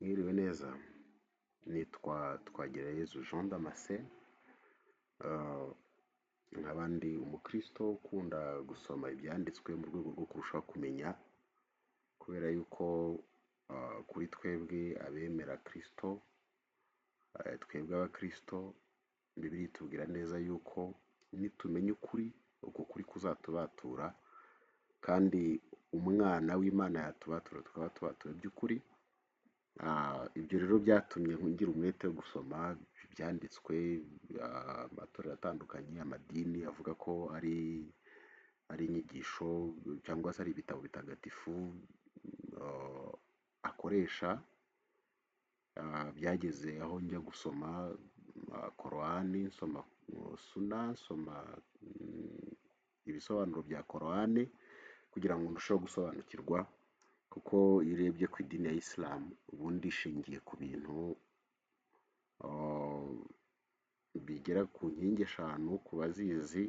Mwiriwe neza, nitwa Twagirayezu Jean Damascene, nkaba ndi umukristo ukunda gusoma ibyanditswe mu rwego rwo kurushaho kumenya, kubera yuko kuri twebwe abemera Kristo, twebwe abakristo, Bibiliya itubwira neza yuko nitumenya ukuri, uko kuri kuzatubatura, kandi umwana w'Imana yatubatura tukaba tubatuwe by'ukuri. Ibyo rero byatumye ngira umwete wo gusoma ibyanditswe, amatorero atandukanye, amadini avuga ko ari inyigisho cyangwa se ari ibitabo bitagatifu akoresha. Byageze aho njya gusoma korowani, nsoma suna, nsoma ibisobanuro bya korowani kugira ngo ndusheho gusobanukirwa, kuko iyo urebye ku idini ya Isilamu ubundi ishingiye ku bintu bigera ku nkingi eshanu ku bazizi.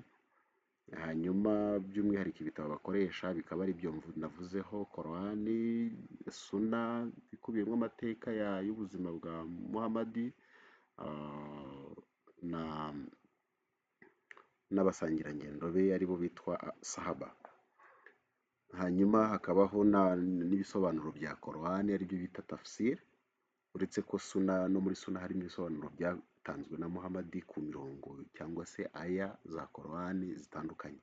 Hanyuma by'umwihariko ibitabo bakoresha bikaba ari byo navuzeho: korowani, suna ikubiyemo amateka y'ubuzima bwa Muhamadi, n'abasangirangendo be aribo bitwa sahaba. Hanyuma hakabaho n'ibisobanuro bya korowani aribyo bita tafsir, uretse ko suna, no muri suna harimo ibisobanuro byatanzwe na Muhamadi ku mirongo cyangwa se aya za korowani zitandukanye.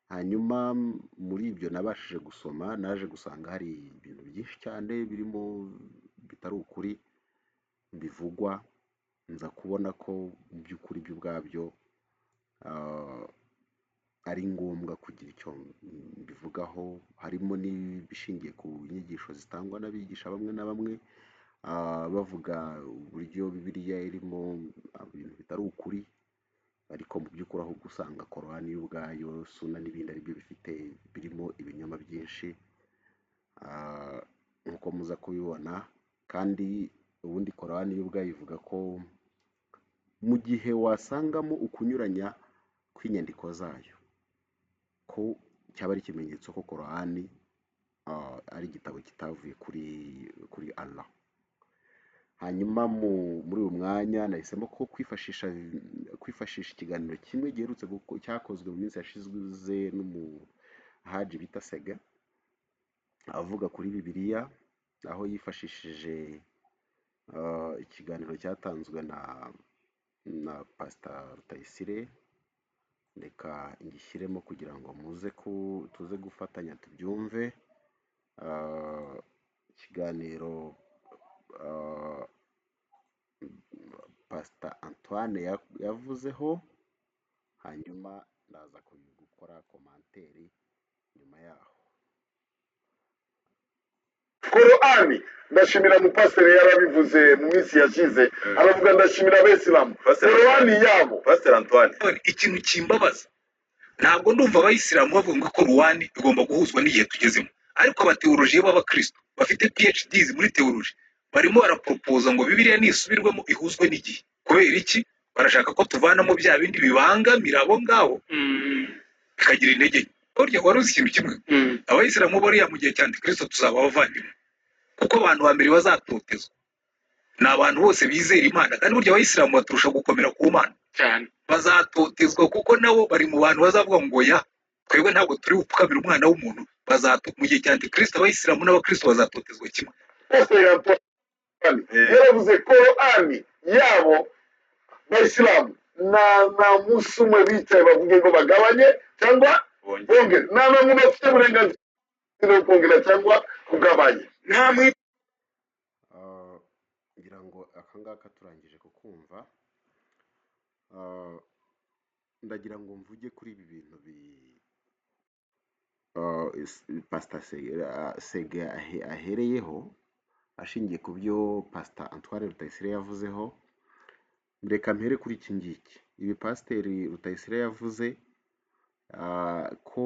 Hanyuma muri ibyo nabashije gusoma, naje gusanga hari ibintu byinshi cyane birimo bitari ukuri bivugwa, nza kubona ko mu by'ukuri byo ubwabyo ari ngombwa kugira icyo bivugaho. Harimo n'ibishingiye ku nyigisho zitangwa n'abigisha bamwe na bamwe, bavuga uburyo Bibiliya irimo ibintu bitari ukuri, ariko mu by'ukuri aho gusanga korowani y'ubwayo, suna n'ibindi aribyo birimo ibinyoma byinshi, nk'uko muza kubibona. Kandi ubundi korowani y'ubwayo ivuga ko mu gihe wasangamo ukunyuranya kw'inyandiko zayo, ko cyaba ari ikimenyetso ko korowani ari igitabo kitavuye kuri Allah. Hanyuma muri uyu mwanya nahisemo ko kwifashisha ikiganiro kimwe giherutse cyakozwe mu minsi yashize n'umuhaji bita Sega, avuga kuri Bibiliya, aho yifashishije ikiganiro cyatanzwe na Pastor Rutayisire. Reka ngishyiremo kugira ngo tuze gufatanya tubyumve. Ikiganiro Pastor Antoine yavuzeho, hanyuma ndaza gukora komanteri nyuma yaho. Korani ndashimira umupasiteri yarabivuze mu minsi yashize, aravuga ndashimira abesilamu korani yabo. Pastor Antoine, ikintu kimbabaza, ntabwo ndumva abayisilamu bavuga ngo korowani igomba guhuzwa n'igihe tugezemo, ariko abateolojiye b'abakristo bafite PhDs muri teoloji barimo baraporopoza ngo Bibiliya nisubirwemo ihuzwe n'igihe. Kubera iki? Barashaka ko tuvanamo bya bindi bibangamira abo ngabo bikagira intege nke. Burya wari uzi ikintu kimwe, abayisilamu bariya mu gihe cya Antikristo tuzaba abavandimwe, kuko abantu ba mbere bazatotezwa ni abantu bose bizera Imana, kandi burya abayisilamu baturusha gukomera ku Mana cyane. Bazatotezwa kuko nabo bari mu bantu bazavuga ngo ya twebwe ntabwo turi gupfukamira umwana w'umuntu. Mu gihe cya Antikristo abayisilamu n'abakristo bazatotezwa kimwe. Yaravuze korani yabo bayisilamu nta munsi umwe bicaye bavuge ngo bagabanye cyangwa bongere. Nta n'umwe bafite uburenganzira bwo kongera cyangwa kugabanya. ngira ngo aka ngaka turangije kukumva. Ndagira ngo mvuge kuri ibi bintu Pastor Sega ahereyeho, ashingiye ku byo Pastor Antoine Rutayisire yavuzeho. Reka mpere kuri iki ngiki. Ibi Pasiteri Rutayisire yavuze ko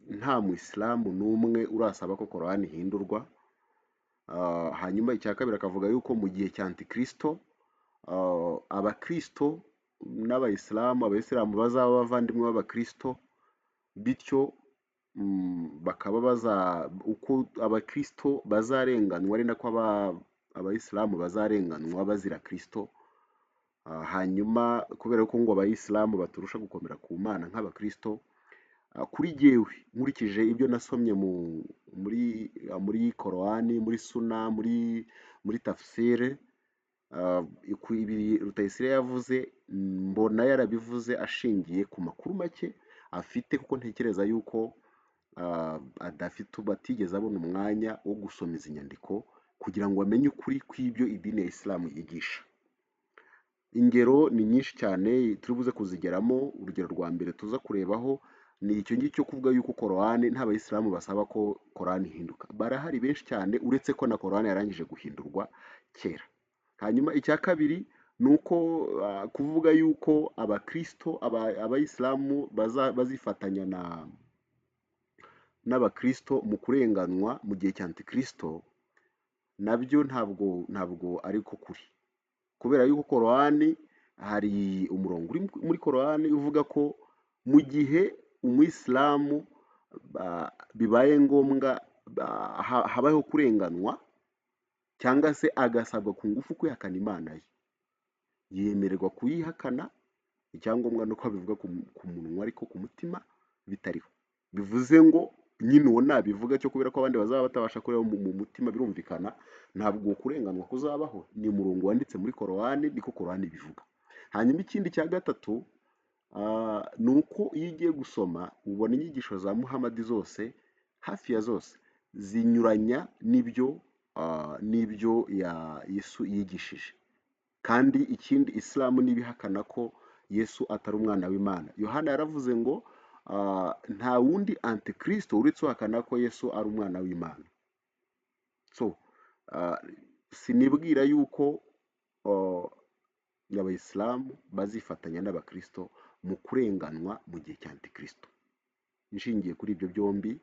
nta Muyisilamu n'umwe urasaba ko korowani ihindurwa. Hanyuma icya kabiri akavuga yuko mu gihe cya Antikristo abakristo n'abayisilamu bazaba abavandimwe b'abakristo, bityo bakaba uko abakristo bazarenganywa ari nako abayisilamu bazarenganywa bazira kristo. Hanyuma kubera ko ngo abayisilamu baturusha gukomera ku mana nk'abakristo, kuri jyewe nkurikije ibyo nasomye muri korowani, muri suna, muri tafsire, ibi Rutayisire yavuze mbona yarabivuze ashingiye ku makuru make afite, kuko ntekereza yuko batigeze abona umwanya wo gusoma izi nyandiko kugira ngo amenye ukuri kw'ibyo idini ya isilamu yigisha. Ingero ni nyinshi cyane turi buze kuzigeramo. Urugero rwa mbere tuza kurebaho ni icyo ngicyo kuvuga yuko korowani nta bayisilamu basaba ko korowani ihinduka. Barahari benshi cyane, uretse ko na korowani yarangije guhindurwa kera. Hanyuma icya kabiri ni uko kuvuga yuko abakristo abayisilamu bazifatanya n'abakristo mu kurenganywa mu gihe cya antikristo, nabyo ntabwo ariko kuri, kubera yuko korowani, hari umurongo uri muri korowani uvuga ko mu gihe umuyisilamu bibaye ngombwa habaho kurenganywa cyangwa se agasabwa ku ngufu kwihakana imana ye, yemererwa kuyihakana. Icyangombwa ni uko abivuga ku munwa ariko ku mutima bitariho. Bivuze ngo nyine uwo nabivuga cyo, kubera ko abandi bazaba batabasha kureba mu mutima, birumvikana ntabwo kurenganywa kuzabaho. Ni umurongo wanditse muri korowani, niko korowani bivuga. Hanyuma ikindi cya gatatu ni uko iyo ugiye gusoma ubona inyigisho za Muhamadi zose, hafi ya zose zinyuranya n'ibyo Yesu yigishije. Kandi ikindi, isilamu n'ibihakana ko Yesu atari umwana w'Imana. Yohana yaravuze ngo nta wundi antikristo uretse uhakana ko Yesu ari umwana w'Imana. So sinibwira yuko abayisilamu bazifatanya n'abakristo mu kurenganywa mu gihe cya antikristo. Nshingiye kuri ibyo byombi,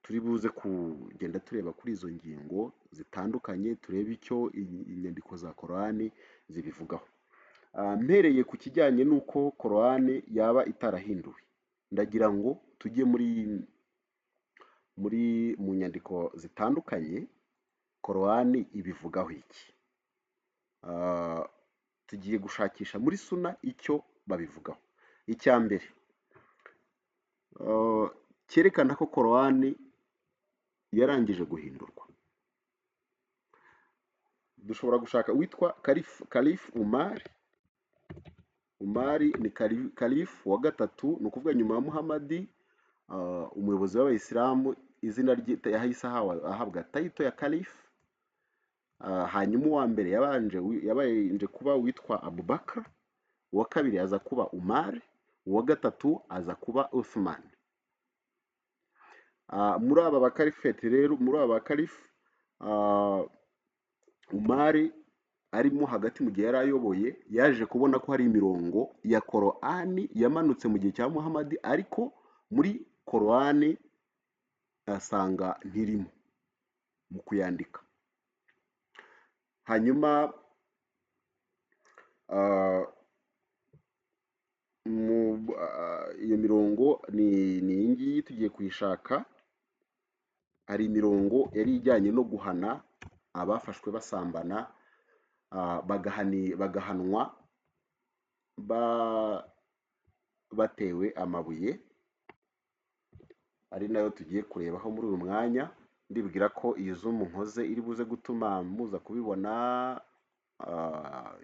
turi buze kugenda tureba kuri izo ngingo zitandukanye, turebe icyo inyandiko za korowani zibivugaho. Mpereye ku kijyanye n'uko korowani yaba itarahinduwe, ndagira ngo tujye mu nyandiko zitandukanye korowani ibivugaho iki. Tugiye gushakisha muri suna icyo babivugaho. Icya mbere cyerekana ko korowani yarangije guhindurwa, dushobora gushaka witwa Kalifu Umari. Umari ni kalifu wa gatatu, ni ukuvuga nyuma ya Muhamadi, umuyobozi w'abayisilamu. Izina rye yahise ahabwa tayito ya kalifu. Hanyuma uwa mbere yabanje kuba witwa Abubakar, uwa kabiri aza kuba Umari, uwa gatatu aza kuba Uthman. Muri aba bakalifeti rero, muri aba bakalifu, Umari arimo hagati mu gihe yari ayoboye, yaje kubona ko hari imirongo ya korowani yamanutse mu gihe cya Muhamadi, ariko muri korowani asanga ntirimo mu kuyandika. Hanyuma iyo mirongo ni iyi ngiyi tugiye kuyishaka. Hari imirongo yari ijyanye no guhana abafashwe basambana, bagahanwa batewe amabuye, ari nayo tugiye kurebaho muri uyu mwanya. Ndibwira ko iyi zoom nkoze iri buze gutuma muza kubibona.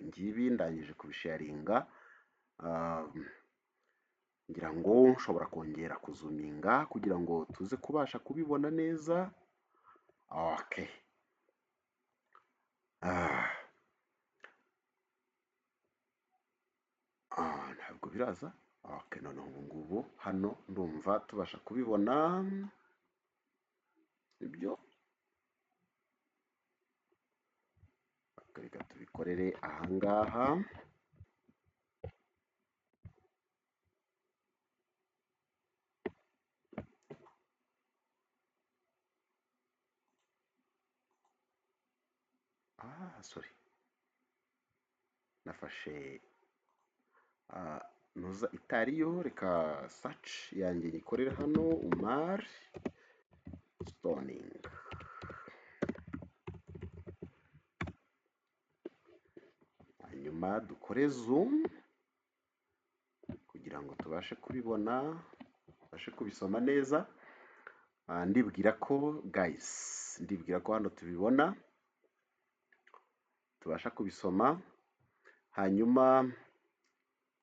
Ngibi ndangije kubisharinga. Ngira ngo nshobora kongera kuzuminga kugira ngo tuze kubasha kubibona neza. Okay. Ntabwo biraza. Okay, noneho ubu ngubu hano ndumva tubasha kubibona. Ibyo reka tubikorere ahangaha. Sorry, nafashe ntuza itariyo, reka search yanjye nyikorere hano Umar stoning. Hanyuma dukore zoom kugira ngo tubashe kubibona, tubashe kubisoma neza. Ndibwira ko guys, ndibwira ko hano tubibona, tubasha kubisoma. Hanyuma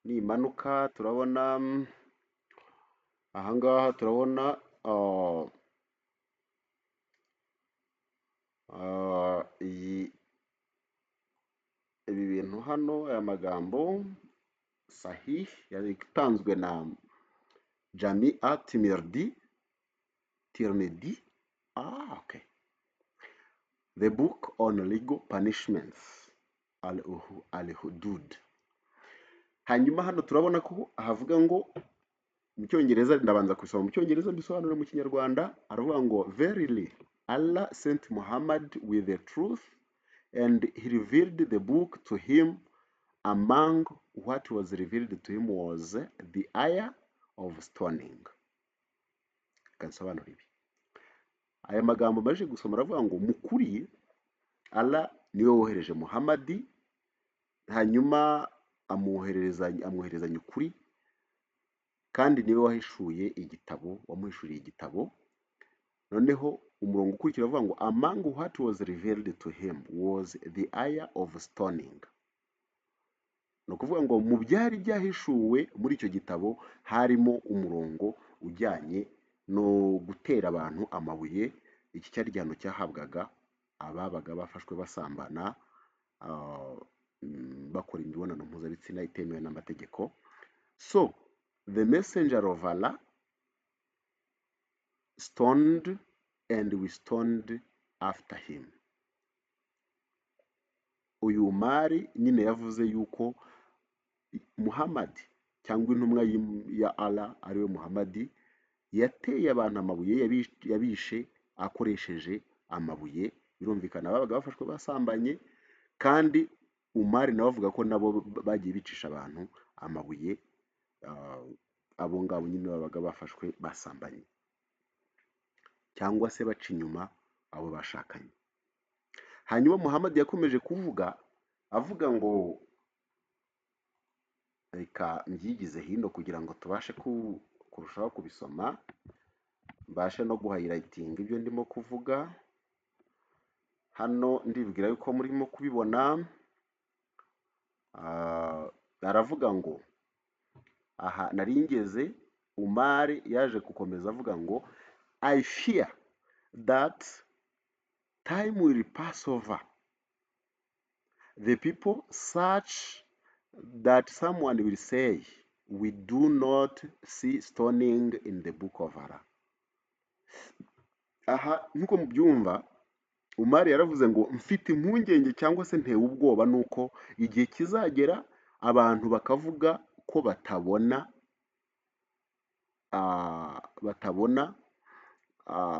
nimanuka turabona ahangaha, turabona ibi bintu hano, aya magambo sahih yatanzwe na Jamia Tirmidhi. Okay. The book on legal punishments, al-hudud. Hanyuma hano turabona ko havuga ngo mu cyongereza, ndabanza kubisoma mu cyongereza mbisobanura mu kinyarwanda. Aravuga ngo verily Allah sent Muhammad with the truth and he revealed the book to him. Among what was revealed to him was the ayah of stoning. Kansobanura ibi. Aya magambo baje gusoma aravuga ngo mukuri Allah niwe wohereje Muhammad, hanyuma amwoherezanya ukuri, kandi niwe wahishuye igitabo, wamuhishuriye igitabo. Noneho umurongo ukurikira avuga ngo among what was revealed to him was the ayah of stoning. No kuvuga ngo mu byari byahishuwe muri icyo gitabo harimo umurongo ujyanye no gutera abantu amabuye. Iki cyari igihano cyahabwaga ababaga bafashwe basambana, bakora imibonano mpuzabitsina itemewe n'amategeko. So the messenger of Allah stoned and we stoned after him. Uyu Umari nyine yavuze yuko Muhammad cyangwa intumwa ya Allah ariwe Muhammad yateye abantu amabuye, yabishe akoresheje amabuye. Birumvikana babaga bafashwe basambanye, kandi Umari nawe avuga ko nabo bagiye bicisha abantu amabuye, abo ngabo nyine babaga bafashwe basambanye cyangwa se baca inyuma abo bashakanye. Hanyuma Muhammad yakomeje kuvuga avuga ngo, reka mbyigize hino kugira ngo tubashe kurushaho kubisoma, mbashe no guhighlighting ibyo ndimo kuvuga hano. Ndibwira yuko murimo kubibona. Aravuga ngo aha naringeze, Umari yaje gukomeza avuga ngo I fear that time will pass over the people such that someone will say we do not see stoning in the book of Allah. Aha nkuko mubyumva, Umari yaravuze ngo mfite impungenge cyangwa se ntewe ubwoba nuko igihe kizagera abantu bakavuga ko batabona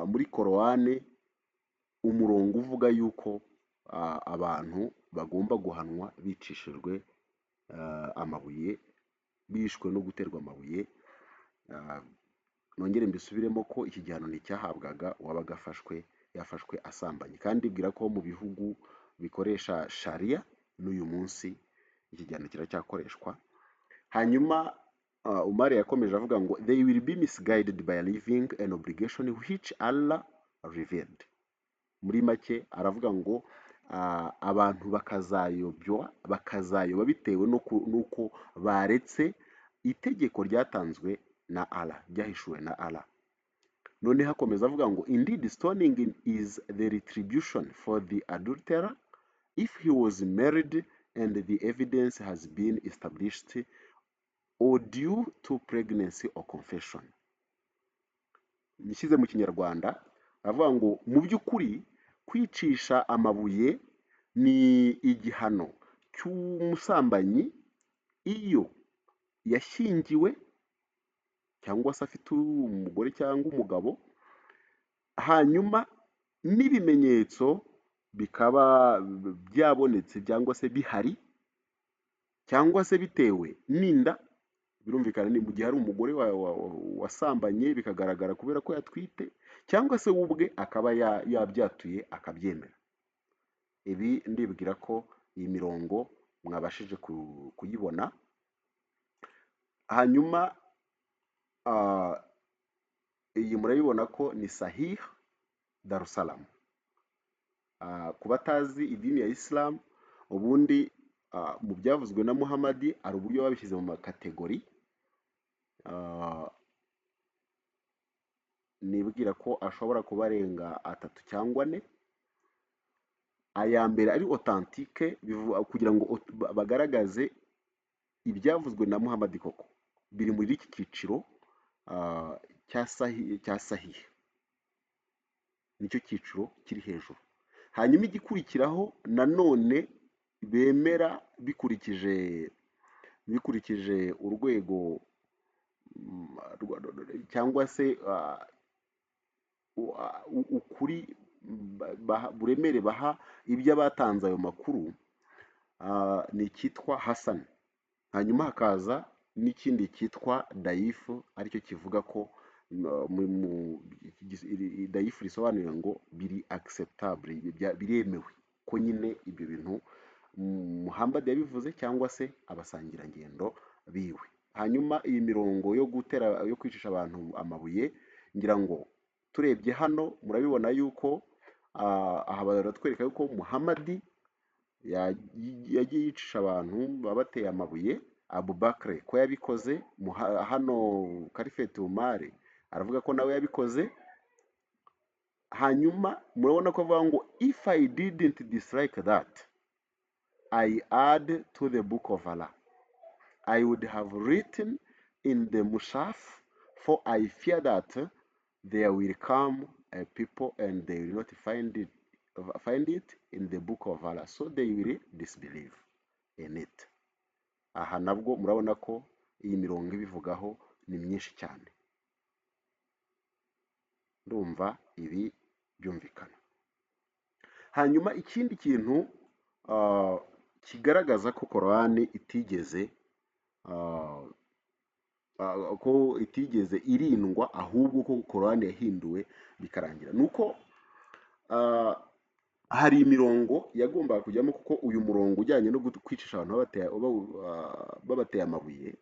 muri Korowani umurongo uvuga yuko abantu bagomba guhanwa bicishijwe amabuye, bishwe no guterwa amabuye. Nongere mbisubiremo ko iki gihano nticyahabwaga uwabaga yafashwe asambanye, kandi bwira ko mu bihugu bikoresha sharia n'uyu munsi iki gihano kiracyakoreshwa. Hanyuma Umar yakomeje avuga ngo they will be misguided by living an obligation which Allah revealed. Muri make aravuga ngo abantu bakazayoba bitewe nuko baretse itegeko ryatanzwe na Allah, ryahishuwe na Allah. None hakomeza avuga ngo indeed stoning is the retribution for the adulterer if he was married and the evidence has been established or due to pregnancy or confession. Nishyize mu kinyarwanda avuga ngo mu by'ukuri kwicisha amabuye ni igihano cy'umusambanyi iyo yashyingiwe cyangwa se afite umugore cyangwa umugabo, hanyuma n'ibimenyetso bikaba byabonetse cyangwa se bihari, cyangwa se bitewe n'inda birumvikana ni mu gihe hari umugore wasambanye bikagaragara kubera ko yatwite, cyangwa se we ubwe akaba yabyatuye akabyemera. Ibi ndibwira ko iyi mirongo mwabashije kuyibona. Hanyuma iyi murabibona ko ni Sahih Darussalam. Ku batazi idini ya Islam, ubundi mu byavuzwe na Muhammad hari uburyo babishyize mu makategori. Nibwira ko ashobora kuba arenga 3 cyangwa 4. Aya mbere ari authentique, kugira ngo bagaragaze ibyavuzwe na Muhammad koko, biri muri iki cyiciro cya Sahih, nicyo cyiciro kiri hejuru. Hanyuma igikurikiraho nanone bemera bikurikije urwego cyangwa se ukuri buremere baha ibyo abatanze ayo makuru, ni icyitwa Hassan. Hanyuma hakaza n'ikindi cyitwa Daifu, aricyo kivuga ko Daifu risobanuye ngo biri acceptable, biremewe ko nyine ibyo bintu Muhammad yabivuze cyangwa se abasangirangendo biwe. Hanyuma iyi mirongo yo kwicisha abantu amabuye, ngira ngo turebye hano murabibona yuko aha baratwereka yuko Muhammad yagiye yicisha abantu babateye amabuye. Abubakar ko yabikoze, hano Kalifeti Umar aravuga ko nawe yabikoze. Hanyuma murabona ko avuga ngo if I didn't dislike that, I add to the book of Allah, I would have written in the Mushaf, for I fear that there will come a people and they will not find it in the book of Allah, so they will disbelieve in it. Aha nabwo murabona ko iyi mirongo ibivugaho ni myinshi cyane. Ndumva ibi byumvikana. Hanyuma ikindi kintu kigaragaza ko Korani itigeze irindwa, ahubwo ko Korani yahinduwe bikarangira, nuko hari imirongo yagombaga kujyamo, kuko uyu murongo ujyanye no kwicisha abantu babateye amabuye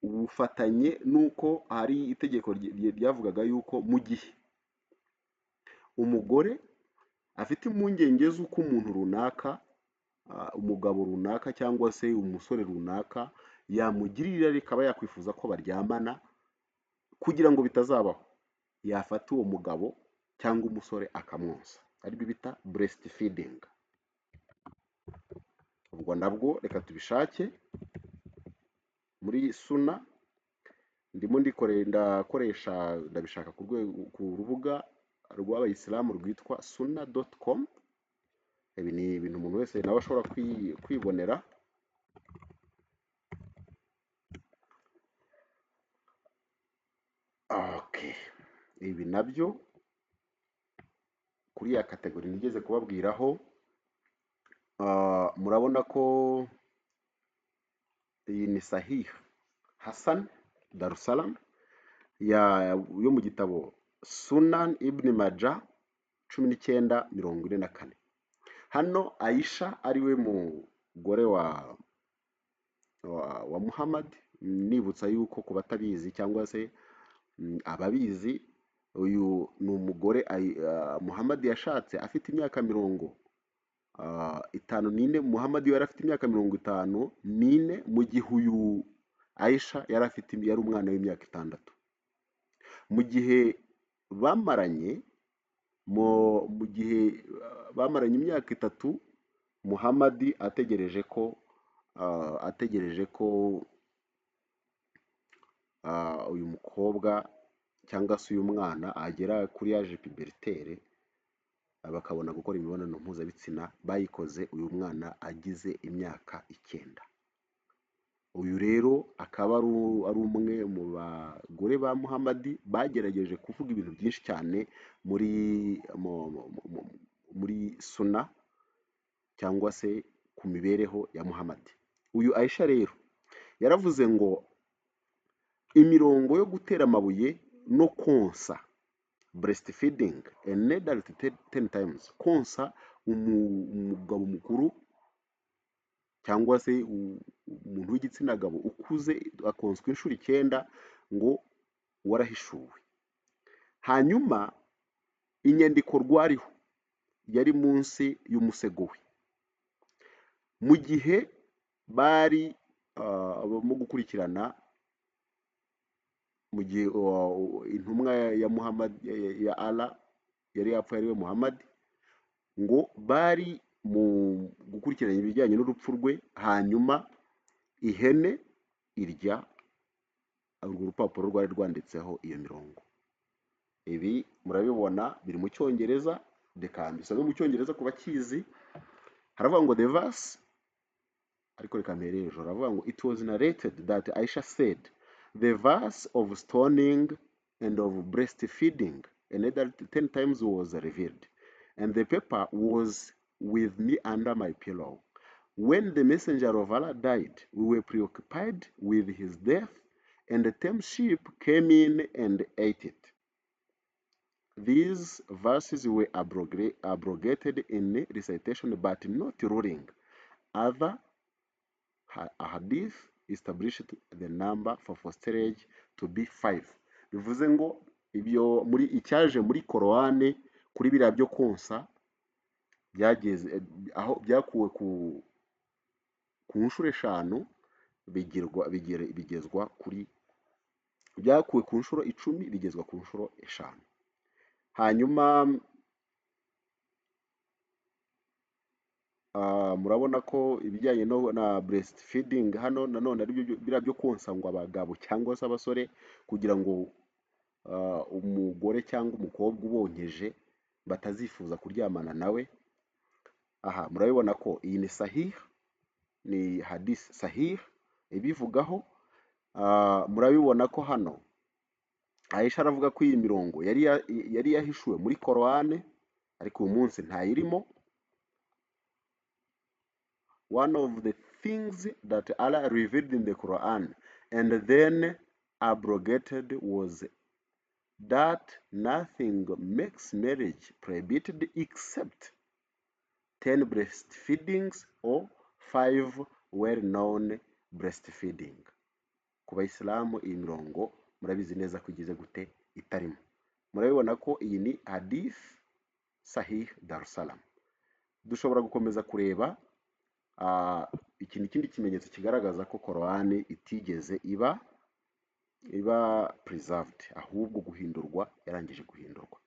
ubufatanye nuko hari itegeko ryavugaga yuko mu gihe umugore afite impungenge z'uko umuntu runaka, umugabo runaka cyangwa se umusore runaka yamugirira, rikaba yakwifuza ko baryamana, kugira ngo bitazabaho, yafata uwo mugabo cyangwa umusore akamwonsa, aribyo bita breastfeeding. Ubwo nabwo reka tubishake muri Suna. Ndimo ndabishaka ku rubuga rw'abayisilamu rwitwa suna.com. Ibi ni ibintu umuntu wese nawe ashobora kwibonera. Okay, ibi nabyo kuri ya kategori nigeze kubabwiraho, murabona ko iyi ni Sahih Hassan Darussalam yo mu gitabo Sunan Ibn Majah 1944. Hano Aisha ariwe mugore wa Muhammad. Nibutsa yuko ku batabizi cyangwa se ababizi, uyu ni umugore Muhammad yashatse afite imyaka 54. Muhammad yari afite imyaka 54, mu gihe uyu Aisha yari umwana w'imyaka 6. Mu gihe bamaranye imyaka 3, Muhammad ategereje ko uyu mukobwa cyangwa se uyu mwana agera kuri age pubertaire, bakabona gukora imibonano mpuzabitsina. Bayikoze uyu mwana agize imyaka 9. Uyu rero akaba ari umwe mu bagore ba Muhammad bagerageje kuvuga ibintu byinshi cyane muri Suna cyangwa se ku mibereho ya Muhammad. Uyu Aisha rero yaravuze ngo imirongo yo gutera amabuye no konsa, breastfeeding an adult 10 times, konsa umugabo mukuru cyangwa se umuntu w'igitsina gabo ukuze akonswa inshuro 9 ngo warahishuwe. Hanyuma inyandiko rwariho yari munsi y'umusego we. Mu gihe bari mu gukurikirana, mu gihe intumwa ya Muhammad ya Allah yari yapfuye ariwe Muhammad, ngo bari mu gukurikirana ibijyanye n'urupfu rwe, hanyuma ihene irya urwo rupapuro rwari rwanditseho iyo mirongo. Ibi murabibona biri mu Cyongereza, reka mbisome mu Cyongereza ku bakizi. Haravuga ngo the verse, ariko reka mpere hejuru, haravuga ngo it was narrated that Aisha said the verse of stoning and of breastfeeding another 10 times was revealed, and the paper was with me under my pillow. When the messenger of Allah died, we were preoccupied with his death, and the 10 sheep came in and ate it. These verses were abrogated in recitation but not ruling. Other hadith established the number for posteriority to be 5. Bivuze ngo ibyo muri icyaje muri Korowani kuri biriya byo konsa byageze aho byakuwe ku nshuro 5 bigezwa kuri, byakuwe ku nshuro 10 bigezwa ku nshuro 5. Hanyuma murabona ko ibijyanye na breastfeeding hano nanone ari biriya byo konsa ngo abagabo cyangwa se abasore, kugira ngo umugore cyangwa umukobwa ubonkeje batazifuza kuryamana nawe. Aha murabibona ko iyi ni sahih, ni hadith sahih ibivugaho. Murabibona ko hano Aisha aravuga ko iyi mirongo yari yahishuwe muri Korowani, ariko uyu munsi ntayirimo. One of the things that Allah revealed in the Quran and then abrogated was that nothing makes marriage prohibited except 10 breastfeedings or 5 well-known breastfeeding. Ku Bayisilamu iyi mirongo murabizi neza ko igize gute itarimo. Murabibona ko iyi ni hadith sahih Darussalam. Dushobora gukomeza kureba ikindi kimenyetso kigaragaza ko Korowani itigeze iba preserved, ahubwo guhindurwa, yarangije guhindurwa.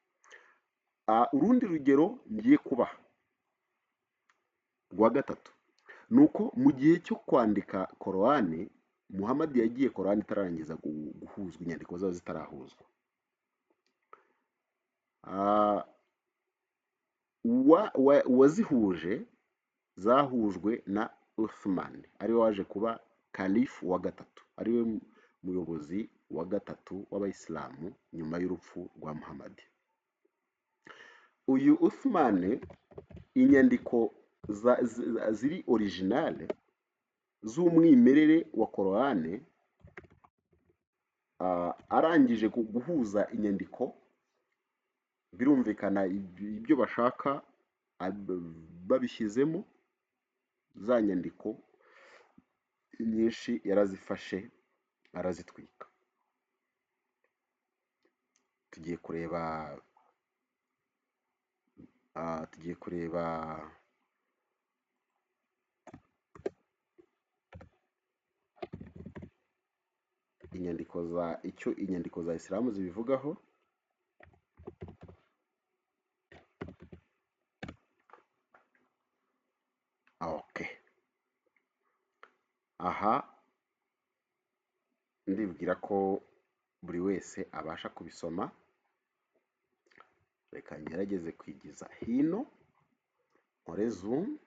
Urundi rugero ngiye kubaha rwa gatatu nuko mu gihe cyo kwandika Korowani, Muhammad yagiye Korowani itararangiza guhuzwa, inyandiko zazo zitarahuzwa. Wazihuje zahujwe na Uthman, ariwe waje kuba kalifu wa gatatu, ariwe muyobozi wa gatatu w'abayisilamu nyuma y'urupfu rwa Muhammad. Uyu Uthman, inyandiko ziri originale z'umwimerere wa Korowani, arangije guhuza inyandiko, birumvikana ibyo bashaka babishyizemo, za nyandiko nyinshi yarazifashe arazitwika. Tugiye kureba inyandiko za Isilamu zibivugaho. Okay. Aha ndibwira ko buri wese abasha kubisoma. Reka ngerageze kwigiza hino nkore zoom,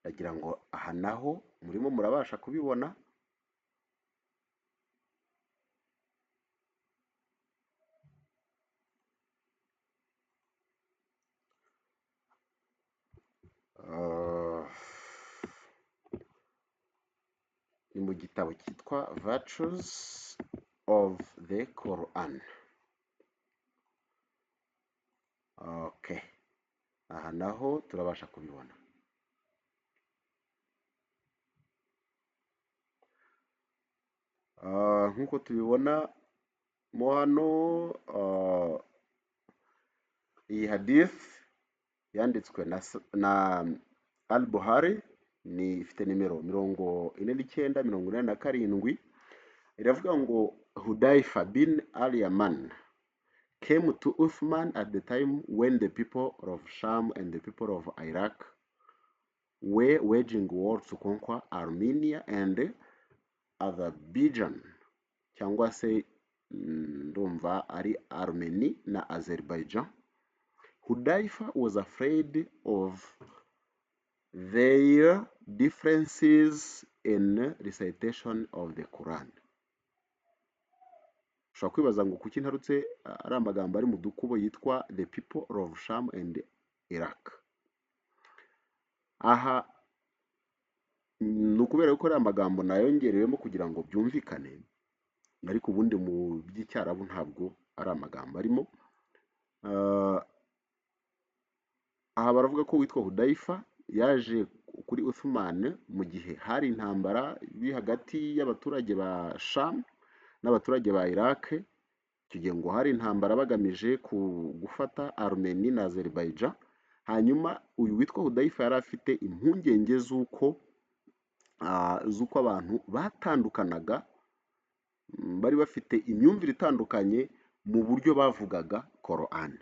ndagira ngo aha naho murimo murabasha kubibona. mu gitabo cyitwa Virtues of the Quran. Okay, aha naho turabasha kubibona. Nk'uko tubibona mo hano, iyi hadith yanditswe na Al-Buhari, ni ifite nimero 4987. Iravuga ngo Hudayfa bin al-Yaman came to Uthman at the time when the people of Sham and the people of Iraq were waging war to conquer Armenia and Azerbaijan, cyangwa se ndumva ari Armenia na Azerbaijan. Hudayfa was afraid of their differences in recitation of the Quran. Ushobora kwibaza ngo kuki ntarutse ari amagambo ari mu dukubo yitwa the people of Sham and Iraq. Aha ni ukubera ko ari amagambo nayongerewemo kugira ngo byumvikane, ariko ubundi mu by'icyarabu ntabwo ari amagambo arimo. Aha baravuga ko witwa Hudayfa yaje kuri Uthman mu gihe hari intambara iri hagati y'abaturage ba Sham n'abaturage ba Iraq. Icyo gihe ngo hari intambara bagamije gufata Armenia na Azerbaijan. Hanyuma uyu witwa Hudayfa yari afite impungenge z'uko abantu batandukanaga, bari bafite imyumvire itandukanye mu buryo bavugaga Quran.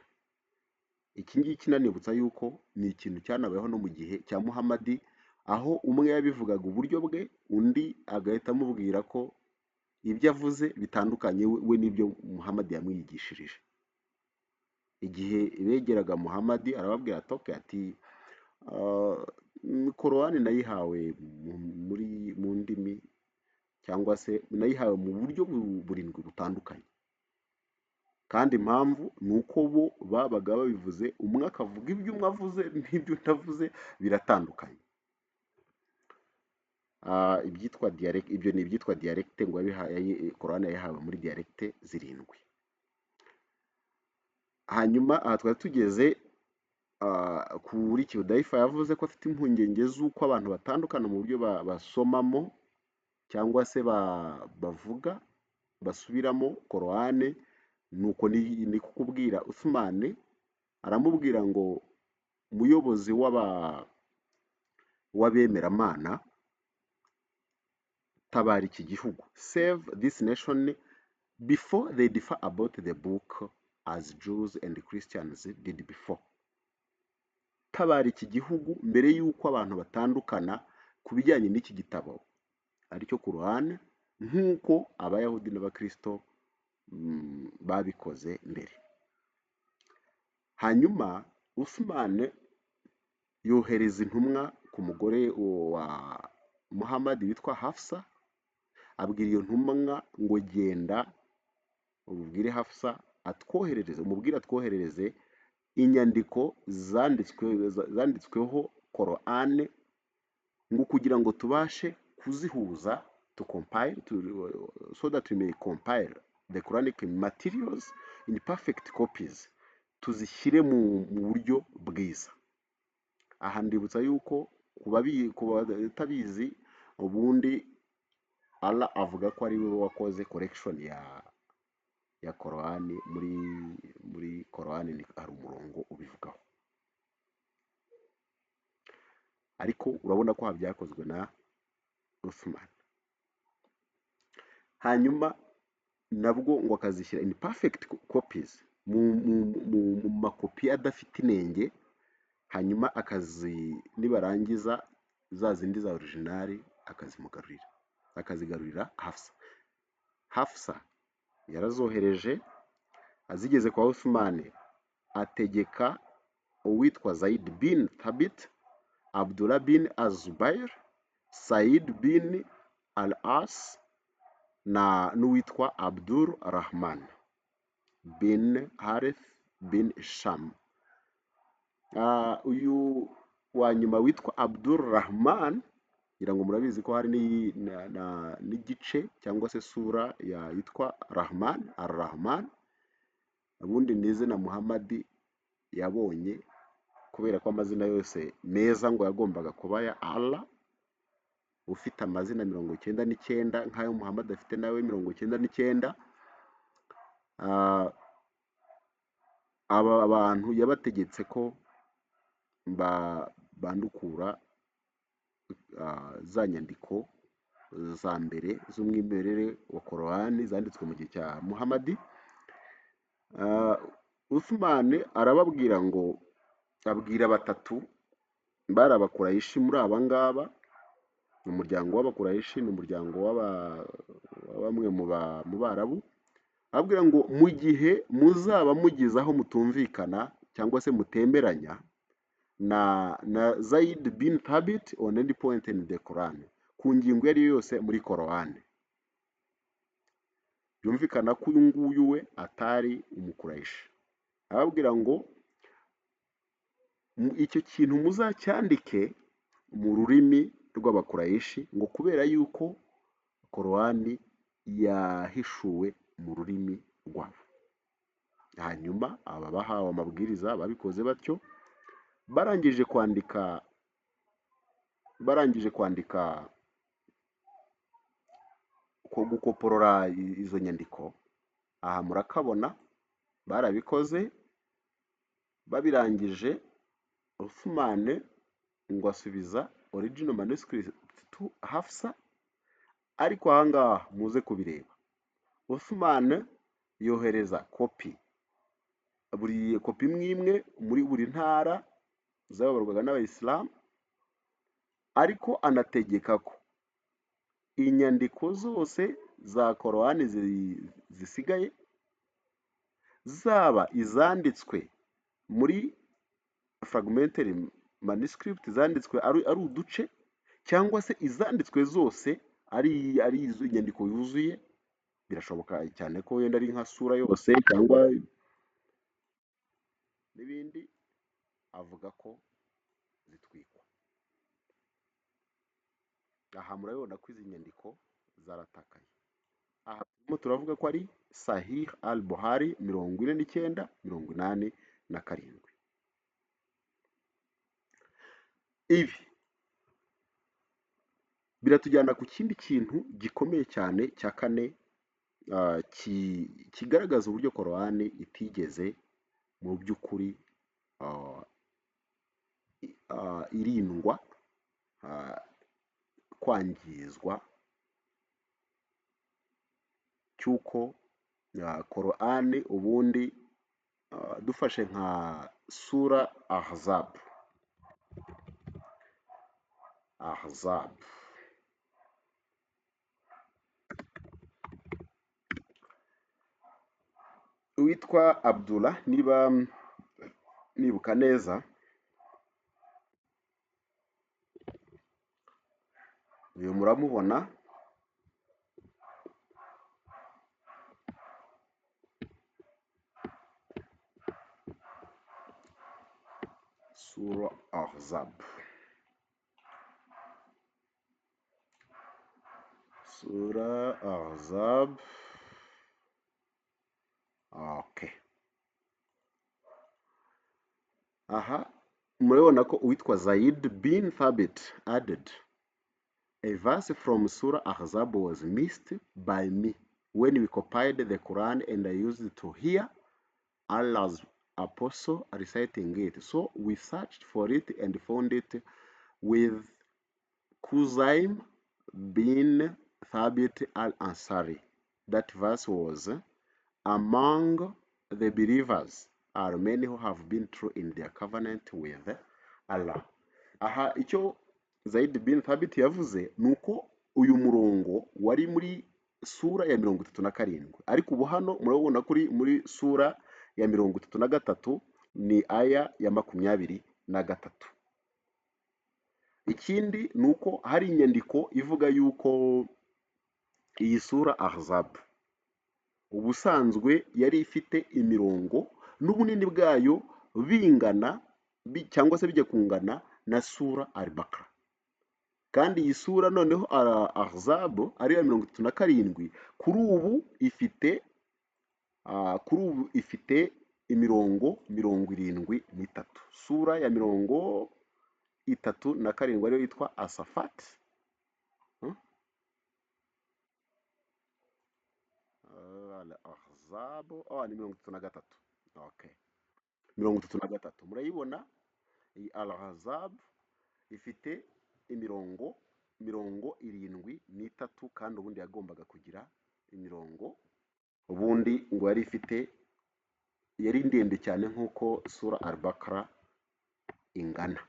Iki ngiki nanibutsa yuko ni ikintu cyanabayeho no mu gihe cya Muhammad, aho umwe yabivugaga uburyo bwe, undi agahita amubwira ko ibyo avuze bitandukanye we n'ibyo Muhammad yamwigishirije. Igihe begeraga Muhammad arababwira ati Quran nayihawe mu ndimi, cyangwa se nayihawe mu buryo burindwi butandukanye, kandi impamvu ni uko bo babaga babivuze, umwe akavuga ibyo umwe avuze n'ibyo utavuze biratandukanye. Ibyitwa dialect, ibyo ni ibyitwa dialect, ngo Quran yayihawe muri dialect zirindwi. Hanyuma aha twari tugeze kuri Hudayfa yavuze ko afite impungenge z'uko abantu batandukana mu buryo basomamo cyangwa se bavuga basubiramo Quran. Nuko ni kukubwira Uthman, aramubwira ngo umuyobozi w'abemeramana, tabara iki gihugu, save this nation before they differ about the book as Jews and Christians did before. Tabara iki gihugu mbere y'uko abantu batandukana ku bijyanye n'iki gitabo aricyo Quran, nk'uko abayahudi n'abakristo babikoze mbere. Hanyuma Uthman yohereza intumwa ku mugore wa Muhammad witwa Hafsa, abwira iyo ntumwa ngo genda ubwire Hafsa umubwire atwoherereze inyandiko zanditsweho Quran, ngo kugira ngo tubashe kuzihuza, to compile, so that we may compile the Quranic materials in perfect copies, tuzishyire mu buryo bwiza. Aha ndibutsa yuko kuba batabizi, ubundi Allah avuga ko ari we wakoze correction ya Quran. Muri Quran hari umurongo ubivugaho, ariko urabona ko byakozwe na Uthman. Hanyuma nabwo ngo akazishyira in perfect copies, mu makopi adafite inenge. Hanyuma nibarangiza za zindi za original akazigarurira Hafsa. Hafsa yarazohereje, azigeze kwa Uthman ategeka uwitwa Zaid bin Thabit, Abdullah bin Az-Zubair, Said bin Al-As na n'uwitwa Abdur Rahman bin Harith bin Sham. Uyu wa nyuma witwa Abdur Rahman ngira ngo murabizi ko hari n'igice cyangwa se sura yitwa Rahman ar-Rahman, ubundi ni izina Muhammad yabonye kubera ko amazina yose meza ngo yagombaga kuba ya Allah, ufite amazina 99 nk'ayo Muhammad afite nawe 99. Aba bantu yabategetse ko bandukura za nyandiko za mbere z'umwimerere wa Korani zanditswe mu gihe cya Muhammad. Uthman arababwira ngo, abwira batatu bari Abakurayishi muri aba ngaba, umuryango w'Abakurayishi ni umuryango bamwe mu Barabu, ababwira ngo mu gihe muzaba mugize aho mutumvikana cyangwa se mutemeranya na Zaid bin Thabit on any point in the Quran, ku ngingo iyo ari yo yose muri Korani, byumvikana ko uyu nguyu we atari umukurayishi. Ababwira ngo icyo kintu muzacyandike mu rurimi rw'Abakurayishi, ngo kubera yuko Korani yahishuwe mu rurimi rwabo. Hanyuma aba bahawe amabwiriza babikoze batyo, barangije kwandika ko gukoporora izo nyandiko. Aha murakabona barabikoze, babirangije Uthman ngo asubiza original manuscript to Hafsa, ariko aha ngaha muze kubireba, Uthman yohereza kopi, buri kopi imwe muri buri ntara zayoborwaga n'Abayisilamu, ariko anategeka ko inyandiko zose za Korani zisigaye, zaba izanditswe muri fragmentary manuscript, zanditswe ari uduce, cyangwa se izanditswe zose ari izo nyandiko yuzuye, birashoboka cyane ko wenda ari nka sura yose cyangwa n'ibindi, avuga ko zitwikwa. Aha murabibona ko izi nyandiko zaratakaye. Aha turimo turavuga ko ari Sahih al-Buhari 49:87. Ibi biratujyana ku kindi kintu gikomeye cyane cya kane, kigaragaza uburyo Korani itigeze mu by'ukuri irindwa kwangizwa, cy'uko Korani ubundi dufashe nka sura Ahzab, witwa Abdullah, niba nibuka neza, uyu muramubona, sura Ahzab, okay. Aha murabona ko uwitwa Zaid bin Thabit added, a verse from Surah Ahzab was missed by me when we compiled the Quran, and I used to hear Allah's apostle reciting it. So we searched for it and found it with Kuzaim bin Thabit al-Ansari. That verse was, among the believers are many who have been true in their covenant with Allah. Aha icyo Zaid bin Thabit yavuze nuko uyu murongo wari muri sura ya 37, ariko ubu hano murabona kuri muri sura ya 33 ni aya ya 23. Ikindi nuko hari inyandiko ivuga yuko iyi sura Ahzab ubusanzwe yari ifite imirongo n'ubunini bwayo bingana cyangwa se bijya kungana na sura Al-Baqarah. kandi iyi sura noneho Ahzab ariyo 37 kuri ubu ifite imirongo 73. Sura ya 37 ariyo yitwa Asafat. Ahzab ni 33. Okay, 33 murayibona. Iyi Al-Ahzab ifite imirongo 73, kandi ubundi yagombaga kugira imirongo, ubundi ngo yari ndende cyane nk'uko sura Al-Baqarah ingana,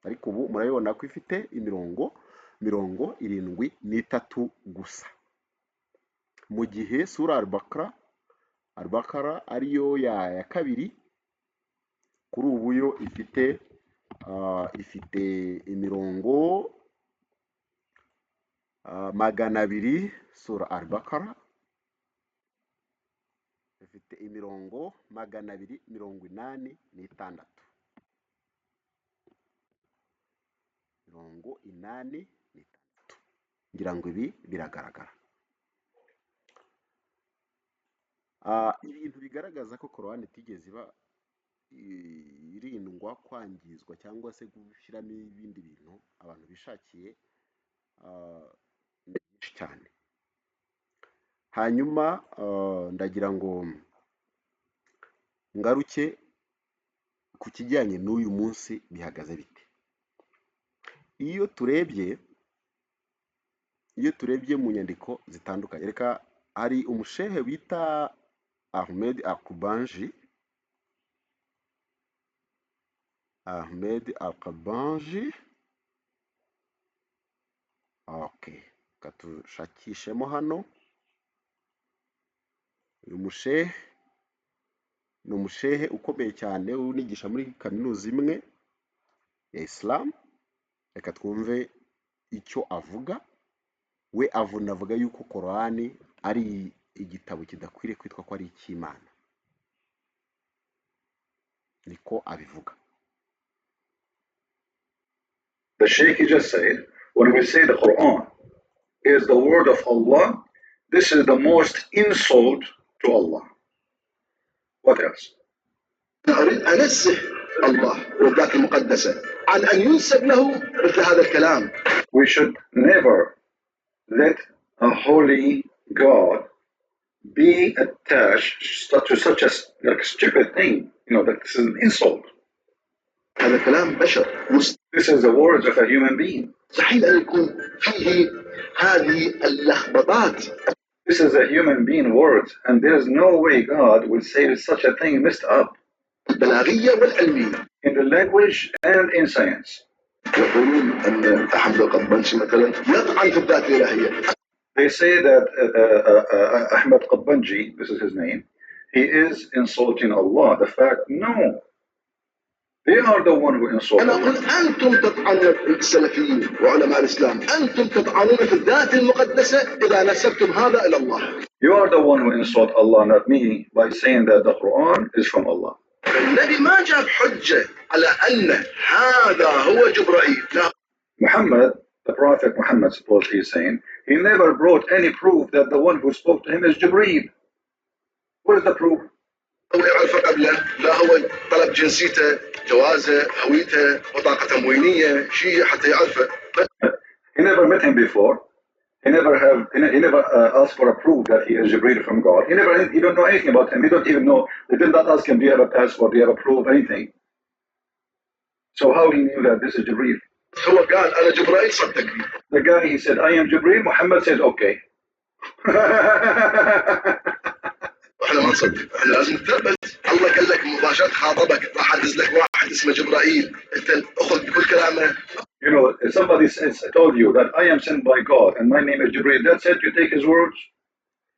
ariko ubu murabibona ko ifite imirongo 73 gusa, mu gihe sura Al-Baqarah ariyo ya kabiri kuri ubu yo ifite imirongo 200. Sura Al-Baqarah ifite imirongo 286, mirongo 86. ngira ngo ibi biragaragara. Ibintu bigaragaza ko Korowani itigeze irindwa kwangizwa cyangwa se gushyiramo ibindi bintu abantu bishakiye ni byinshi cyane. Hanyuma ndagira ngo ngaruke ku kijyanye n'uyu munsi bihagaze bite. Iyo turebye mu nyandiko zitandukanye, reka hari umushehe bita Ahmed Al-Qabanji. Okay, katushakishemo hano. Uyu mushehe ni umushehe ukomeye cyane unigisha muri kaminuza imwe ya Islam. Reka twumve icyo avuga. We avuga yuko Korowani ari igitabo kidakwiriye kwitwa ko ari icy'Imana, niko abivuga. The Sheikh just said, when we say the Quran is the word of Allah, this is the most insult to Allah. What else? أريد أنزه الله والذات المقدسة عن أن ينسب له مثل هذا الكلام. We should never let a holy God be attached to such a stupid thing. That this is an insult. هذا كلام بشر. This is the words of a human being. مستحيل أن يكون فيه هذه اللخبطات. This is a human being words, and there's no way God will say such a thing messed up. البلاغية والعلمية. In the language and in science. يقولون أن أحمد القبانجي مثلا يطعن في الذات الإلهية. They say that Ahmed Qabanji, this is his name, he is insulting Allah. The fact, no. They are the one who insult أنا Allah. أقول أنتم تطعنون السلفيين وعلماء الإسلام، أنتم تطعنون في الذات المقدسة إذا نسبتم هذا إلى الله. You are the one who insult Allah, not me, by saying that the Quran is from Allah. النبي ما جاب حجة على أن هذا هو جبرائيل. لا. Muhammad, the Prophet Muhammad, supposedly is saying, he never brought any proof that the one who spoke to him is Jibreel. What is the proof? هو يعرف قبله، لا هو طلب جنسيته، جوازه، هويته، بطاقة تموينية، شيء حتى يعرفه. He never met him before. He never asked for a proof that he is Jibreel from God. He don't know anything about him. He don't even know. They did not ask him, do you have a passport? Do you have a proof? Anything. So how he knew that this is Jibreel? هو قال أنا جبرائيل صدقني. The guy, he said, I am Jibreel. Muhammad says, okay. احنا ما نصدق، احنا لازم نثبت. الله قال لك مباشرة خاطبك، راح ادز لك واحد اسمه جبرائيل، انت اخذ بكل كلامه. You know, if somebody told you that I am sent by God and my name is Jibreel, that's it, you take his words,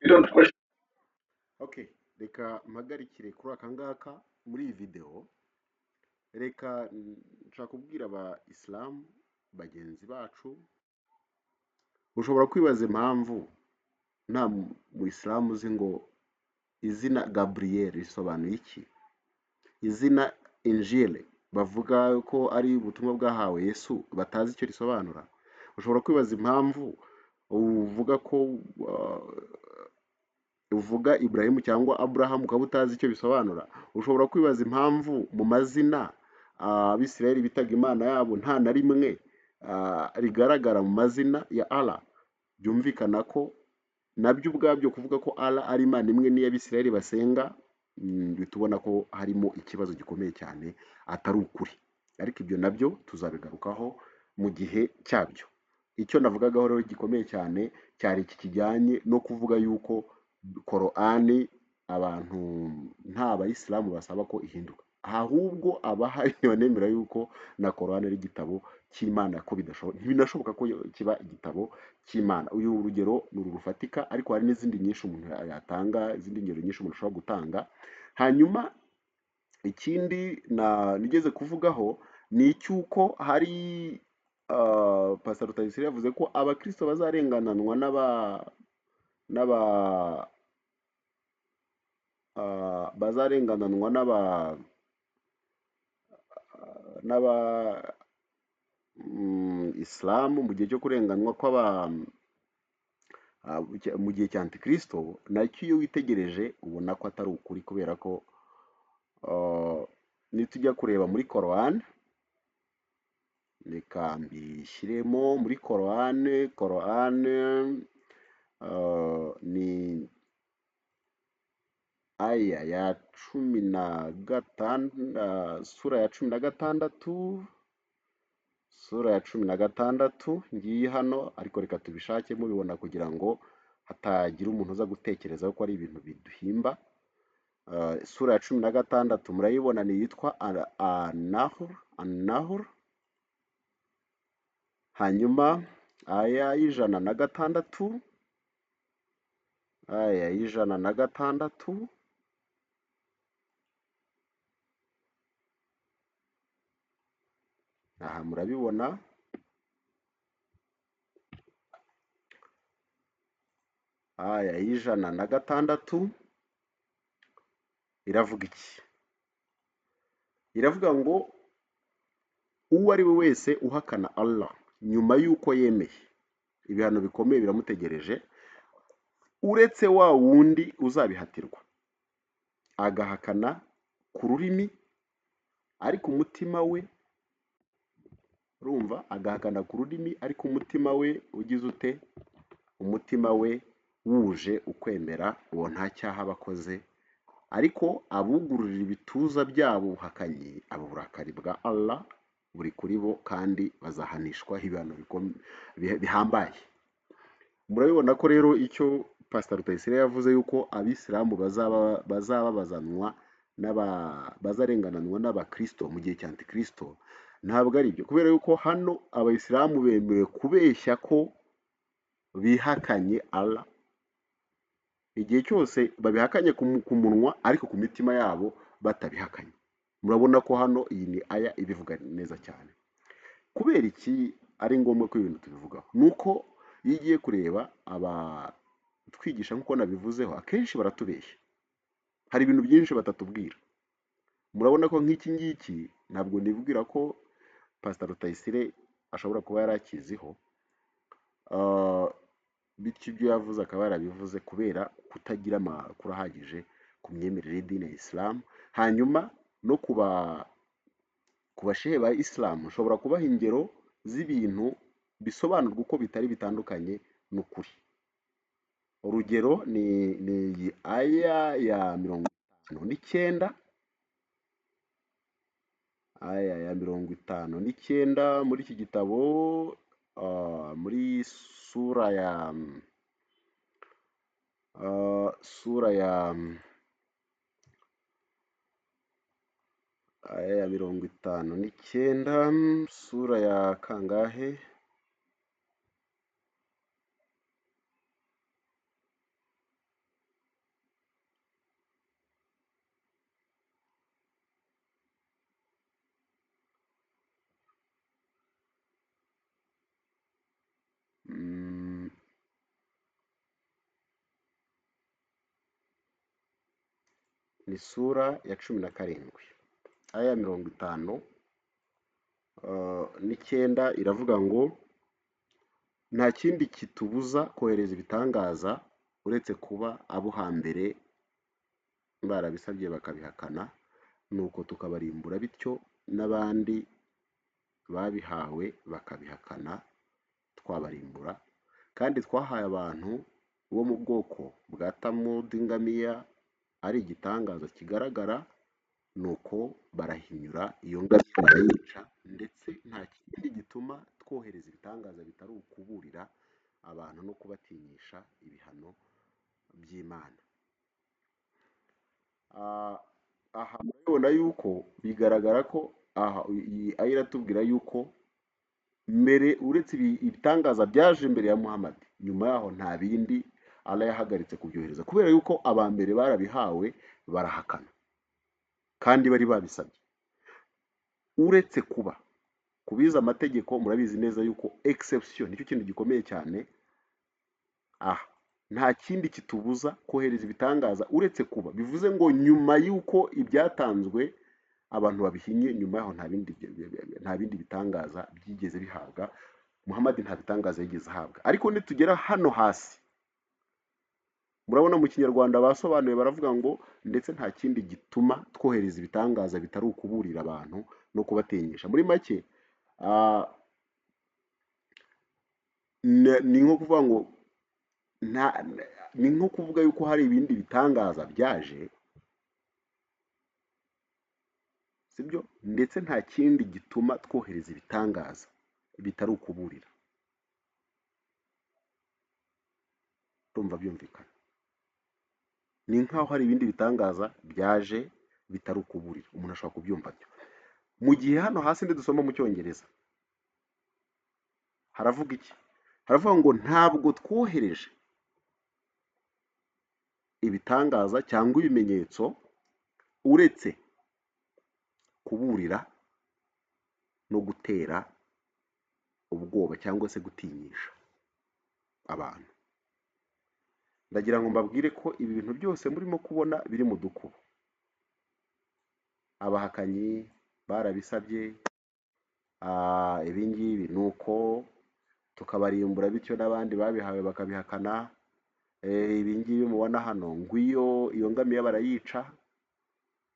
you don't question. Okay, reka mpagarikire kuri aka ngaka muri iyi video. Reka nshaka kubwira aba Islam bagenzi bacu, ushobora kwibaza impamvu nta mu Islam uzi ngo izina Gabriel risobanuye iki, izina Injile bavuga ko ari ubutumwa bwahawe Yesu batazi icyo risobanura. ushobora kwibaza impamvu uvuga ko uvuga Ibrahimu cyangwa Aburahamu ukaba utazi icyo bisobanura. Ushobora kwibaza impamvu mu mazina abisirayeli bitaga imana yabo nta na rimwe rigaragara mu mazina ya Allah. Byumvikana ko nabyo ubwabyo kuvuga ko Allah ari imana imwe n'iyo abisirayeli basenga, bitubona ko harimo ikibazo gikomeye cyane atari ukuri. Ariko ibyo nabyo tuzabigarukaho mu gihe cyabyo. Icyo navugagaho rero gikomeye cyane cyari iki kijyanye no kuvuga yuko Korani abantu nta bayisilamu basaba ko ihinduka, ahubwo abahari banemera yuko na Korani ari igitabo cy'Imana, ko ntibinashoboka ko kiba igitabo cy'Imana. Uyu urugero ni uru rufatika, ariko hari n'izindi nyinshi umuntu yatanga, izindi ngero nyinshi umuntu ashobora gutanga. Hanyuma ikindi nigeze kuvugaho ni icy'uko hari Pastor Rutayisire yavuze ko abakristo bazarengananwa bazarengananwa n'aba Islamu mu gihe cyo kurenganwa mu gihe cya Antikristo. Nacyo iyo witegereje ubona ko atari ukuri, kubera ko nitujya kureba muri Korani, reka mbishyiremo muri Korani ni aya ya 15 sura ya 16 ngiyi hano, ariko reka tubishake mubibona kugira ngo hatagira umuntu uza gutekereza ko ari ibintu biduhimba. Sura ya 16 murayibona, ni yitwa An-Nahl. Hanyuma aya y'106, aha murabibona. Aya y'106 iravuga iki? Iravuga ngo uwo ari we wese uhakana Allah nyuma y'uko yemeye, ibihano bikomeye biramutegereje, uretse wa wundi uzabihatirwa agahakana ku rurimi, ariko umutima we, urumva, agahakana ku rurimi ariko umutima we ugize ute? Umutima we wuje ukwemera, uwo nta cyaha bakoze. Ariko abugururira ibituza byabo ubuhakanyi, abo burakari bwa Allah buri kuri bo, kandi bazahanishwa ibihano bihambaye. Murabibona ko rero icyo Pastor Rutayisire yavuze yuko abisilamu bazarengananwa n'abakristo mu gihe cya Antikristo, ntabwo ari byo, kubera yuko hano abayisilamu bemewe kubeshya ko bihakanye Allah. Igihe cyose babihakanye ku munwa, ariko ku mitima yabo batabihakanye. Murabona ko hano iyi ni aya ibivuga neza cyane. Kubera iki ari ngombwa ko ibintu tubivugaho? Nuko iyo ugiye kureba twigisha nk'uko nabivuzeho, akenshi baratubeshya, hari ibintu byinshi batatubwira. Murabona ko nk'iki ngiki ntabwo nibwira ko Pastor Rutayisire ashobora kuba yarakiziho, bityo ibyo yavuze akaba yarabivuze kubera kutagira amakuru ahagije ku myemerere y'idini ya Islam. Hanyuma no ku bashehe ba Islam ushobora kubaha ingero z'ibintu bisobanurwa uko bitari bitandukanye n'ukuri. Urugero ni aya ya 59, aya ya 59 muri iki gitabo, muri sura ya aya ya 59, sura ya kangahe? Ni sura ya 17, aya ya 59 iravuga ngo nta kindi kitubuza kohereza ibitangaza uretse kuba abo hambere barabisabye bakabihakana, nuko tukabarimbura, bityo n'abandi babihawe bakabihakana twabarimbura. Kandi twahaye abantu bo mu bwoko bwa Tamudi ingamiya ari igitangaza kigaragara, nuko barahinyura iyo ngamiya barayica, ndetse nta kindi gituma twohereza ibitangaza bitari ukuburira abantu no kubatinyisha ibihano by'Imana. Aha murabibona yuko bigaragara ko aha iyi aya iratubwira yuko mbere uretse ibitangaza byaje mbere ya Muhammad, nyuma yaho nta bindi Allah yahagaritse kubyohereza, kubera yuko abambere barabihawe barahakana kandi bari babisabye. Uretse kuba kubiza amategeko, murabizi neza yuko exception nicyo kintu gikomeye cyane. Nta kindi kitubuza kohereza ibitangaza uretse kuba bivuze ngo nyuma yuko ibyatanzwe abantu babihinye, nyuma yaho nta bindi bitangaza byigeze bihabwa. Muhammad nta bitangaza yigeze ahabwa. Ariko nitugera hano hasi, murabona mu Kinyarwanda basobanuye baravuga ngo ndetse nta kindi gituma twohereza ibitangaza bitari ukuburira abantu no kubatinyisha. Muri make ni nko kuvuga ngo ni nko kuvuga yuko hari ibindi bitangaza byaje, sibyo? Ndetse nta kindi gituma twohereza ibitangaza bitari ukuburira. Urumva byumvikana? Ni nkaho hari ibindi bitangaza byaje bitari ukuburira. Umuntu ashobora kubyumva byo. Mu gihe hano hasi ndidusoma mu Cyongereza haravuga iki? Haravuga ngo ntabwo twohereje ibitangaza cyangwa ibimenyetso uretse kuburira no gutera ubwoba cyangwa se gutinyisha abantu. Ndagira ngo mbabwire ko ibi bintu byose murimo kubona biri mu dukubo. Abahakanyi barabisabye, ibingibi nuko tukabarimbura, bityo n'abandi babihawe bakabihakana. Ibingibi mubona hano ngo iyo ngamiya barayica.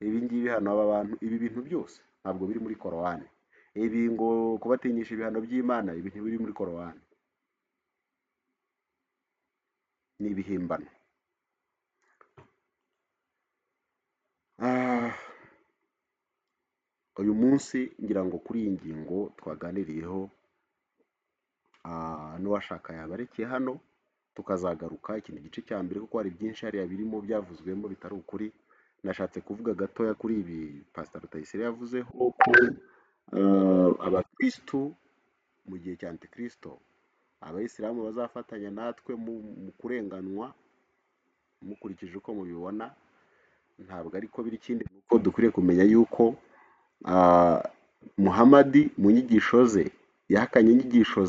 Ibingibi hano aba bantu, ibi bintu byose ntabwo biri muri Korowani. Ibi ngo kubatinyisha ibihano by'Imana, ibi ntibiri muri Korowani, ni ibihimbano. Uyu munsi ngira ngo kuri iyi ngingo twaganiriyeho, n'uwashaka yabarekeye hano tukazagaruka ikindi gice cya mbere, kuko hari byinshi hariya birimo byavuzwemo bitari ukuri. Nashatse kuvuga gatoya kuri ibi Pastor Rutayisire yavuzeho ko abakristu mu gihe cya Antikristo, abayisilamu bazafatanya natwe mu kurenganwa mukurikije uko mubibona. Ntabwo ariko biri. Ikindi nuko dukwiriye kumenya yuko Muhammad mu nyigisho ze yahakanye inyigisho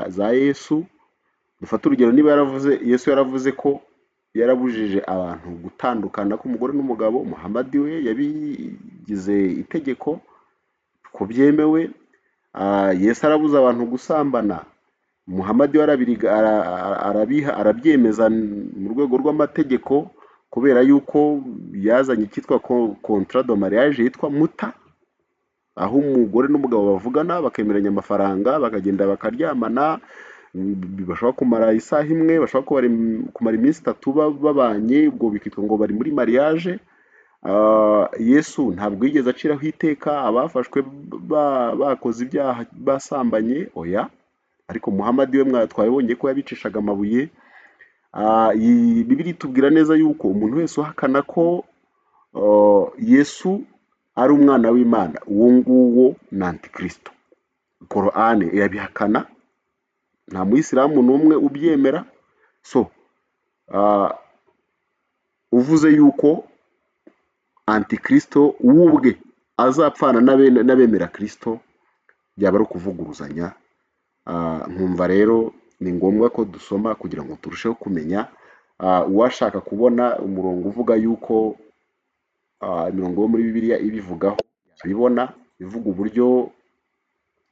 za Yesu. Dufata urugero, niba Yesu yaravuze ko yarabujije abantu gutandukana k'umugore n'umugabo, Muhammad we yabigize itegeko ko byemewe. Yesu arabuza abantu gusambana, Muhammad we arabyemeza mu rwego rw'amategeko, kubera yuko yazanye icyitwa contrat de mariage yitwa muta, aho umugore n'umugabo bavugana bakemeranya amafaranga, bakagenda bakaryamana, bashobora kumara isaha imwe, bashobora kumara iminsi 3 babanye, ubwo bikitwa ngo bari muri mariage. Yesu ntabwo yigeze aciraho iteka abafashwe bakoze ibyaha basambanye, oya. Ariko Muhammad we twabonye ko yabicishaga amabuye. Bibiri tubwira neza yuko umuntu wese uhakana ko Yesu ari umwana w'Imana, uwo nguwo ni Antikristo. Korani irabihakana, nta muyisilamu n'umwe ubyemera. So uvuze yuko Antikristo ubwe azapfana n'abemera Kristo, byaba ari ukuvuguruzanya. Nkumva rero ni ngombwa ko dusoma kugira ngo turusheho kumenya. Uwashaka kubona umurongo uvuga yuko imirongo yo muri Bibiliya ibivugaho, bibona bivuga uburyo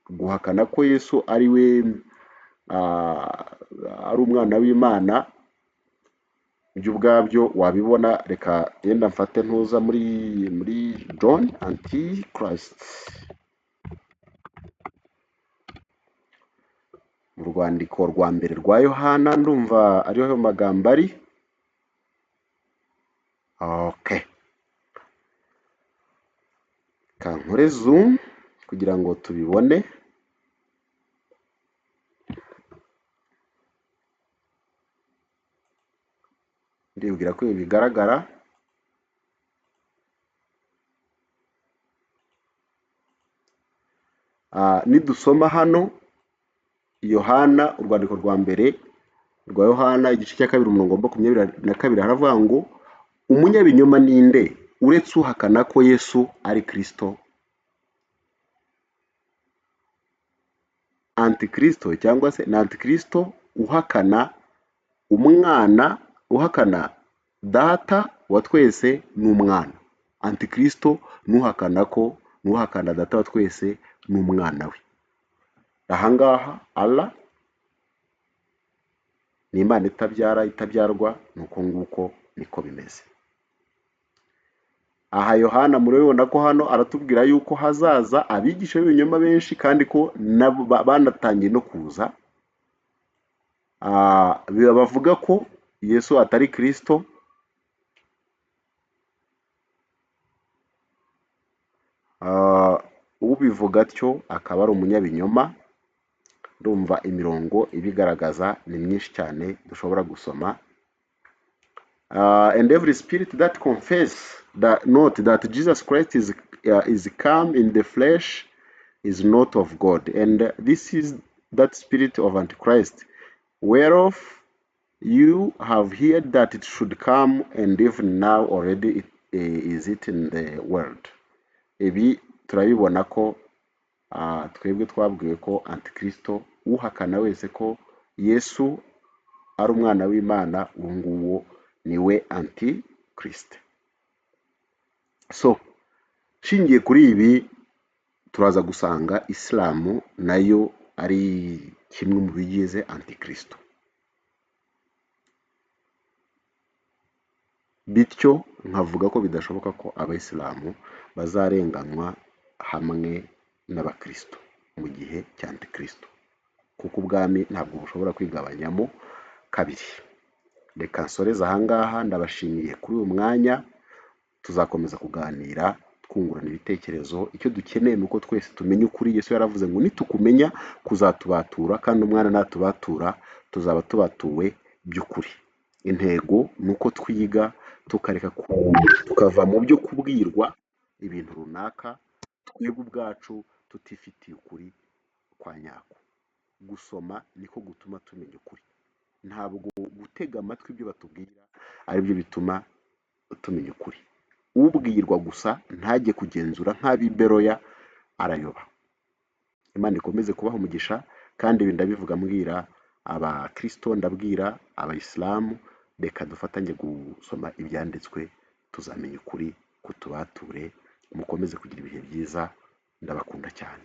guhakana ko Yesu ari we ari umwana w'Imana ibyo ubwabyo wabibona. Reka yenda mfate ntuza muri John Antichrist, mu rwandiko rwa mbere rwa Yohana, ndumva ariho ayo magambo ari. Okay, kankore zoom kugira ngo tubibone. Ndibwira ko ibi bigaragara. Nidusoma hano Yohana, urwandiko rwa mbere rwa Yohana igice cya 2 umurongo wa 22 haravuga ngo umunyabinyoma ninde uretse uhakana ko Yesu ari Kristo. Antikristo cyangwa se na Antikristo uhakana umwana, uhakana data wa twese n'umwana. Antikristo nuhakana data wa twese n'umwana we. Ahangaha Allah ni Imana itabyarwa, nuko nguko niko bimeze. Aha Yohana murabibona ko hano aratubwira yuko hazaza abigisha b'ibinyoma benshi kandi ko nabo banatangiye no kuza, bavuga ko Yesu atari Kristo. Ubivuga atyo akaba ari umunyabinyoma. Ndumva imirongo ibigaragaza ni myinshi cyane dushobora gusoma. And every spirit that confess that Jesus Christ is come in the flesh is not of God, and this is that spirit of Antichrist, whereof you have heard that it should come, and even now already is it in the world. Ibi turabibona ko twebwe twabwiwe ko Antikristo uhakana wese ko Yesu ari umwana w'Imana, uwo nguwo niwe Antichrist. So shingiye kuri ibi turaza gusanga Islamu nayo ari kimwe mu bigize Antikristo. Bityo nkavuga ko bidashoboka ko abayisilamu bazarenganywa hamwe n'abakristo mu gihe cya Antikristo, kuko ubwami ntabwo bushobora kwigabanyamo kabiri. Reka nsoreza ahangaha, ndabashimiye kuri uyu mwanya. Tuzakomeza kuganira twungurana ibitekerezo. Icyo dukeneye nuko twese tumenya ukuri. Yesu yaravuze ngo nitukumenya kuzatubatura, kandi umwana natubatura tuzaba tubatuwe by'ukuri. Intego nuko twiga tukareka tukava mu byo kubwirwa ibintu runaka twebwe ubwacu tutifitiye ukuri kwa nyako. Gusoma niko gutuma tumenya ukuri, ntabwo gutega amatwi ibyo batubwira ari byo bituma tumenya ukuri. Ubwirwa gusa ntajye kugenzura nk'abiberoya arayoba. Imana ikomeze kubaha umugisha, kandi ibi ndabivuga mbwira abakristo, ndabwira abayisilamu, reka dufatanye gusoma ibyanditswe tuzamenya ukuri kutubature. Mukomeze kugira ibihe byiza, ndabakunda cyane.